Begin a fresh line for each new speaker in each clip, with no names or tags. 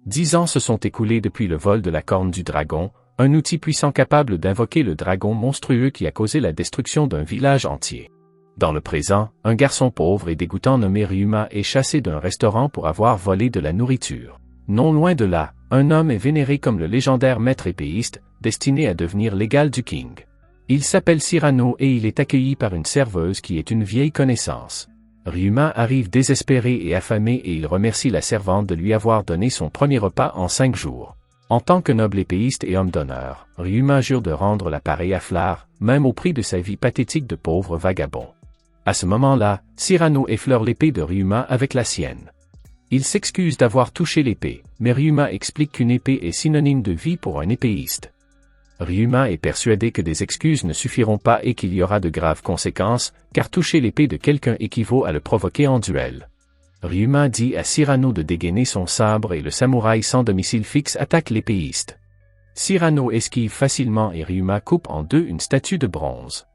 10 ans se sont écoulés depuis le vol de la corne du dragon, un outil puissant capable d'invoquer le dragon monstrueux qui a causé la destruction d'un village entier. Dans le présent, un garçon pauvre et dégoûtant nommé Ryuma est chassé d'un restaurant pour avoir volé de la nourriture. Non loin de là, un homme est vénéré comme le légendaire maître épéiste, destiné à devenir l'égal du king. Il s'appelle Cyrano et il est accueilli par une serveuse qui est une vieille connaissance. Ryuma arrive désespéré et affamé et il remercie la servante de lui avoir donné son premier repas en 5 jours. En tant que noble épéiste et homme d'honneur, Ryuma jure de rendre l'appareil à Flar, même au prix de sa vie pathétique de pauvre vagabond. À ce moment-là, Cyrano effleure l'épée de Ryuma avec la sienne. Il s'excuse d'avoir touché l'épée, mais Ryuma explique qu'une épée est synonyme de vie pour un épéiste. Ryuma est persuadé que des excuses ne suffiront pas et qu'il y aura de graves conséquences, car toucher l'épée de quelqu'un équivaut à le provoquer en duel. Ryuma dit à Cyrano de dégainer son sabre et le samouraï sans domicile fixe attaque l'épéiste. Cyrano esquive facilement et Ryuma coupe en deux une statue de bronze.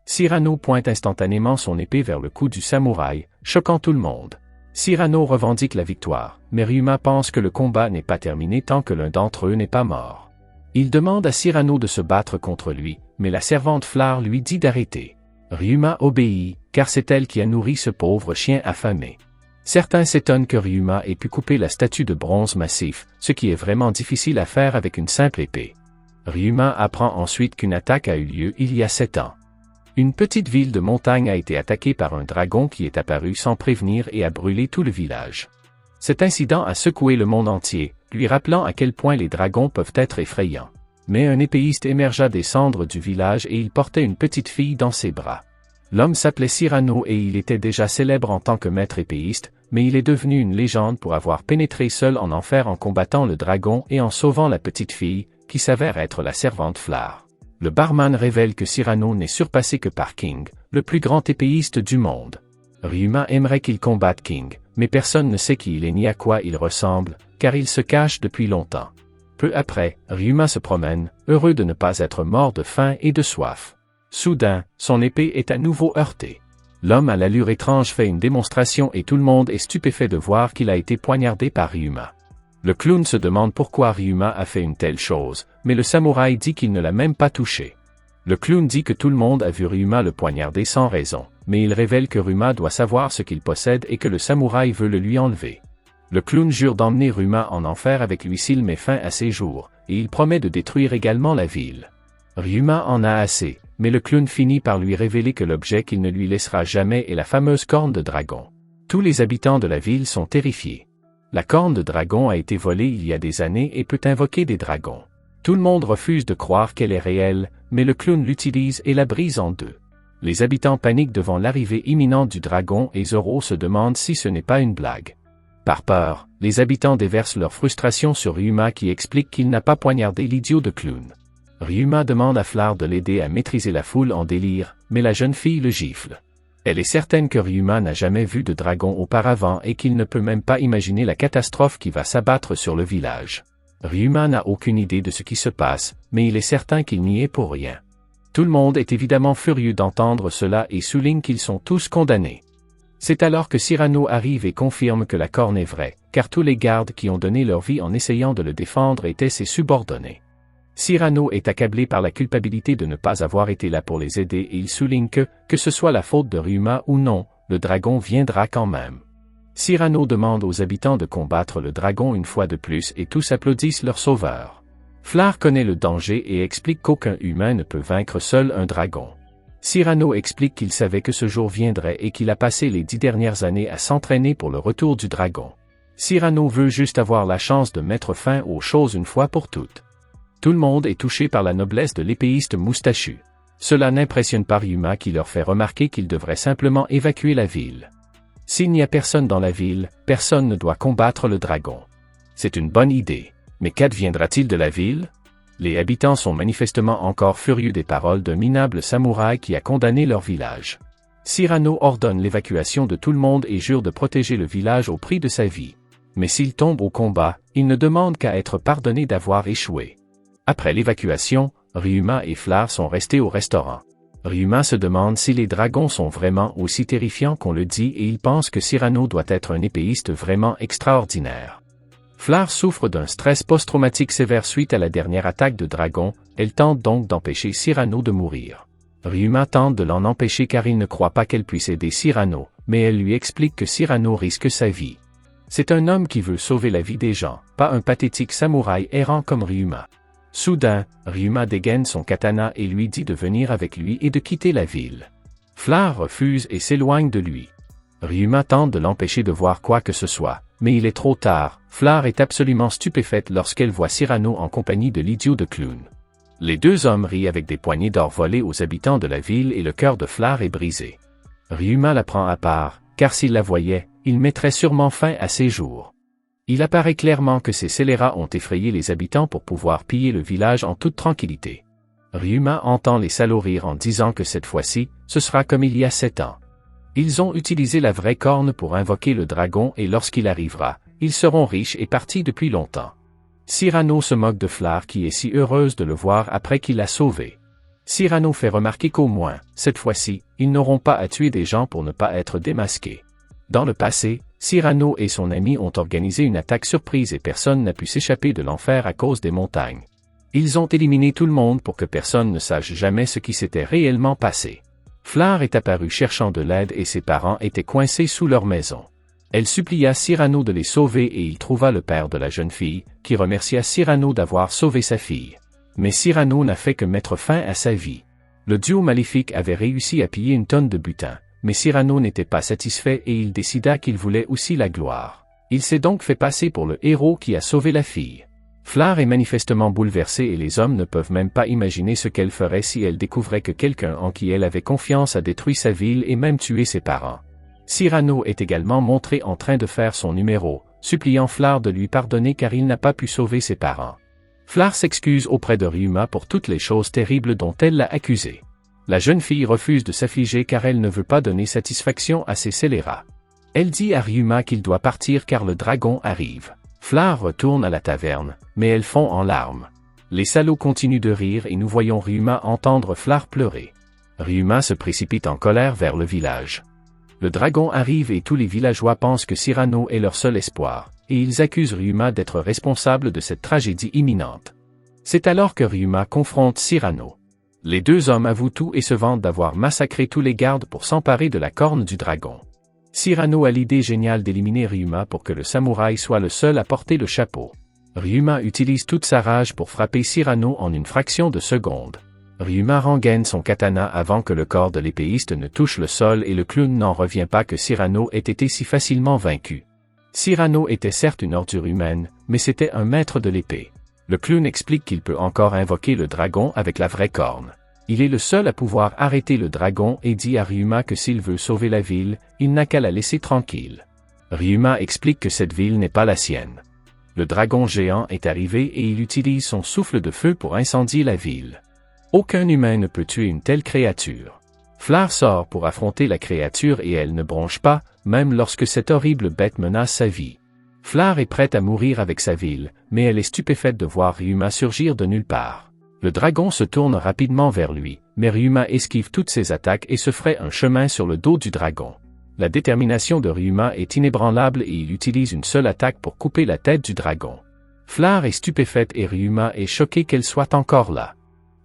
Cyrano pointe instantanément son épée vers le cou du samouraï, choquant tout le monde. Cyrano revendique la victoire, mais Ryuma pense que le combat n'est pas terminé tant que l'un d'entre eux n'est pas mort. Il demande à Cyrano de se battre contre lui, mais la servante Flar lui dit d'arrêter. Ryuma obéit, car c'est elle qui a nourri ce pauvre chien affamé. Certains s'étonnent que Ryuma ait pu couper la statue de bronze massif, ce qui est vraiment difficile à faire avec une simple épée. Ryuma apprend ensuite qu'une attaque a eu lieu il y a 7 ans. Une petite ville de montagne a été attaquée par un dragon qui est apparu sans prévenir et a brûlé tout le village. Cet incident a secoué le monde entier, lui rappelant à quel point les dragons peuvent être effrayants. Mais un épéiste émergea des cendres du village et il portait une petite fille dans ses bras. L'homme s'appelait Cyrano et il était déjà célèbre en tant que maître épéiste, mais il est devenu une légende pour avoir pénétré seul en enfer en combattant le dragon et en sauvant la petite fille, qui s'avère être la servante Flar. Le barman révèle que Cyrano n'est surpassé que par King, le plus grand épéiste du monde. Ryuma aimerait qu'il combatte King, mais personne ne sait qui il est ni à quoi il ressemble, car il se cache depuis longtemps. Peu après, Ryuma se promène, heureux de ne pas être mort de faim et de soif. Soudain, son épée est à nouveau heurtée. L'homme à l'allure étrange fait une démonstration et tout le monde est stupéfait de voir qu'il a été poignardé par Ryuma. Le clown se demande pourquoi Ryuma a fait une telle chose, mais le samouraï dit qu'il ne l'a même pas touché. Le clown dit que tout le monde a vu Ryuma le poignarder sans raison, mais il révèle que Ryuma doit savoir ce qu'il possède et que le samouraï veut le lui enlever. Le clown jure d'emmener Ryuma en enfer avec lui s'il met fin à ses jours, et il promet de détruire également la ville. Ryuma en a assez, mais le clown finit par lui révéler que l'objet qu'il ne lui laissera jamais est la fameuse corne de dragon. Tous les habitants de la ville sont terrifiés. La corne de dragon a été volée il y a des années et peut invoquer des dragons. Tout le monde refuse de croire qu'elle est réelle, mais le clown l'utilise et la brise en deux. Les habitants paniquent devant l'arrivée imminente du dragon et Zoro se demande si ce n'est pas une blague. Par peur, les habitants déversent leur frustration sur Ryuma qui explique qu'il n'a pas poignardé l'idiot de clown. Ryuma demande à Flar de l'aider à maîtriser la foule en délire, mais la jeune fille le gifle. Elle est certaine que Ryuma n'a jamais vu de dragon auparavant et qu'il ne peut même pas imaginer la catastrophe qui va s'abattre sur le village. Ryuma n'a aucune idée de ce qui se passe, mais il est certain qu'il n'y est pour rien. Tout le monde est évidemment furieux d'entendre cela et souligne qu'ils sont tous condamnés. C'est alors que Cyrano arrive et confirme que la corne est vraie, car tous les gardes qui ont donné leur vie en essayant de le défendre étaient ses subordonnés. Cyrano est accablé par la culpabilité de ne pas avoir été là pour les aider et il souligne que ce soit la faute de Ryuma ou non, le dragon viendra quand même. Cyrano demande aux habitants de combattre le dragon une fois de plus et tous applaudissent leur sauveur. Flar connaît le danger et explique qu'aucun humain ne peut vaincre seul un dragon. Cyrano explique qu'il savait que ce jour viendrait et qu'il a passé les 10 dernières années à s'entraîner pour le retour du dragon. Cyrano veut juste avoir la chance de mettre fin aux choses une fois pour toutes. Tout le monde est touché par la noblesse de l'épéiste moustachu. Cela n'impressionne pas Ryuma qui leur fait remarquer qu'ils devraient simplement évacuer la ville. S'il n'y a personne dans la ville, personne ne doit combattre le dragon. C'est une bonne idée. Mais qu'adviendra-t-il de la ville? Les habitants sont manifestement encore furieux des paroles d'un minable samouraï qui a condamné leur village. Cyrano ordonne l'évacuation de tout le monde et jure de protéger le village au prix de sa vie. Mais s'il tombe au combat, il ne demande qu'à être pardonné d'avoir échoué. Après l'évacuation, Ryuma et Flar sont restés au restaurant. Ryuma se demande si les dragons sont vraiment aussi terrifiants qu'on le dit et il pense que Cyrano doit être un épéiste vraiment extraordinaire. Flar souffre d'un stress post-traumatique sévère suite à la dernière attaque de dragon, elle tente donc d'empêcher Cyrano de mourir. Ryuma tente de l'en empêcher car il ne croit pas qu'elle puisse aider Cyrano, mais elle lui explique que Cyrano risque sa vie. C'est un homme qui veut sauver la vie des gens, pas un pathétique samouraï errant comme Ryuma. Soudain, Ryuma dégaine son katana et lui dit de venir avec lui et de quitter la ville. Flar refuse et s'éloigne de lui. Ryuma tente de l'empêcher de voir quoi que ce soit, mais il est trop tard. Flar est absolument stupéfaite lorsqu'elle voit Cyrano en compagnie de l'idiot de clown. Les deux hommes rient avec des poignées d'or volées aux habitants de la ville et le cœur de Flar est brisé. Ryuma la prend à part, car s'il la voyait, il mettrait sûrement fin à ses jours. Il apparaît clairement que ces scélérats ont effrayé les habitants pour pouvoir piller le village en toute tranquillité. Ryuma entend les salauds rire en disant que cette fois-ci, ce sera comme il y a 7 ans. Ils ont utilisé la vraie corne pour invoquer le dragon et lorsqu'il arrivera, ils seront riches et partis depuis longtemps. Cyrano se moque de Flar qui est si heureuse de le voir après qu'il l'a sauvé. Cyrano fait remarquer qu'au moins, cette fois-ci, ils n'auront pas à tuer des gens pour ne pas être démasqués. Dans le passé, Cyrano et son ami ont organisé une attaque surprise et personne n'a pu s'échapper de l'enfer à cause des montagnes. Ils ont éliminé tout le monde pour que personne ne sache jamais ce qui s'était réellement passé. Flar est apparue cherchant de l'aide et ses parents étaient coincés sous leur maison. Elle supplia Cyrano de les sauver et il trouva le père de la jeune fille, qui remercia Cyrano d'avoir sauvé sa fille. Mais Cyrano n'a fait que mettre fin à sa vie. Le duo maléfique avait réussi à piller une tonne de butin, mais Cyrano n'était pas satisfait et il décida qu'il voulait aussi la gloire. Il s'est donc fait passer pour le héros qui a sauvé la fille. Flar est manifestement bouleversée et les hommes ne peuvent même pas imaginer ce qu'elle ferait si elle découvrait que quelqu'un en qui elle avait confiance a détruit sa ville et même tué ses parents. Cyrano est également montré en train de faire son numéro, suppliant Flar de lui pardonner car il n'a pas pu sauver ses parents. Flar s'excuse auprès de Ryuma pour toutes les choses terribles dont elle l'a accusé. La jeune fille refuse de s'affliger car elle ne veut pas donner satisfaction à ses scélérats. Elle dit à Ryuma qu'il doit partir car le dragon arrive. Flar retourne à la taverne, mais elle fond en larmes. Les salauds continuent de rire et nous voyons Ryuma entendre Flar pleurer. Ryuma se précipite en colère vers le village. Le dragon arrive et tous les villageois pensent que Cyrano est leur seul espoir, et ils accusent Ryuma d'être responsable de cette tragédie imminente. C'est alors que Ryuma confronte Cyrano. Les deux hommes avouent tout et se vantent d'avoir massacré tous les gardes pour s'emparer de la corne du dragon. Cyrano a l'idée géniale d'éliminer Ryuma pour que le samouraï soit le seul à porter le chapeau. Ryuma utilise toute sa rage pour frapper Cyrano en une fraction de seconde. Ryuma rengaine son katana avant que le corps de l'épéiste ne touche le sol et le clown n'en revient pas que Cyrano ait été si facilement vaincu. Cyrano était certes une ordure humaine, mais c'était un maître de l'épée. Le clown explique qu'il peut encore invoquer le dragon avec la vraie corne. Il est le seul à pouvoir arrêter le dragon et dit à Ryuma que s'il veut sauver la ville, il n'a qu'à la laisser tranquille. Ryuma explique que cette ville n'est pas la sienne. Le dragon géant est arrivé et il utilise son souffle de feu pour incendier la ville. Aucun humain ne peut tuer une telle créature. Flar sort pour affronter la créature et elle ne bronche pas, même lorsque cette horrible bête menace sa vie. Flar est prête à mourir avec sa ville, mais elle est stupéfaite de voir Ryuma surgir de nulle part. Le dragon se tourne rapidement vers lui, mais Ryuma esquive toutes ses attaques et se fraye un chemin sur le dos du dragon. La détermination de Ryuma est inébranlable et il utilise une seule attaque pour couper la tête du dragon. Flar est stupéfaite et Ryuma est choquée qu'elle soit encore là.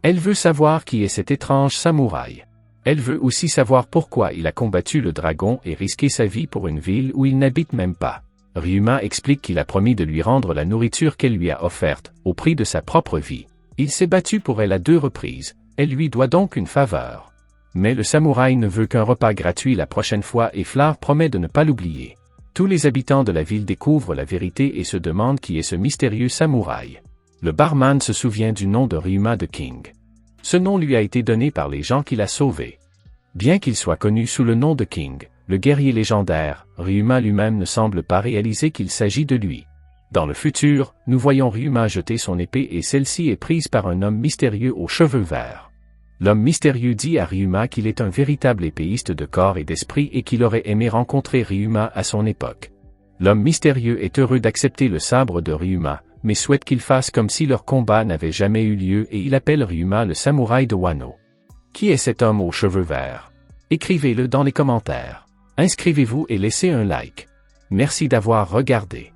Elle veut savoir qui est cet étrange samouraï. Elle veut aussi savoir pourquoi il a combattu le dragon et risqué sa vie pour une ville où il n'habite même pas. Ryuma explique qu'il a promis de lui rendre la nourriture qu'elle lui a offerte, au prix de sa propre vie. Il s'est battu pour elle à 2 reprises, elle lui doit donc une faveur. Mais le samouraï ne veut qu'un repas gratuit la prochaine fois et Flar promet de ne pas l'oublier. Tous les habitants de la ville découvrent la vérité et se demandent qui est ce mystérieux samouraï. Le barman se souvient du nom de Ryuma de King. Ce nom lui a été donné par les gens qu'il a sauvés. Bien qu'il soit connu sous le nom de King, le guerrier légendaire, Ryuma lui-même ne semble pas réaliser qu'il s'agit de lui. Dans le futur, nous voyons Ryuma jeter son épée et celle-ci est prise par un homme mystérieux aux cheveux verts. L'homme mystérieux dit à Ryuma qu'il est un véritable épéiste de corps et d'esprit et qu'il aurait aimé rencontrer Ryuma à son époque. L'homme mystérieux est heureux d'accepter le sabre de Ryuma, mais souhaite qu'il fasse comme si leur combat n'avait jamais eu lieu et il appelle Ryuma le samouraï de Wano. Qui est cet homme aux cheveux verts? Écrivez-le dans les commentaires. Inscrivez-vous et laissez un like. Merci d'avoir regardé.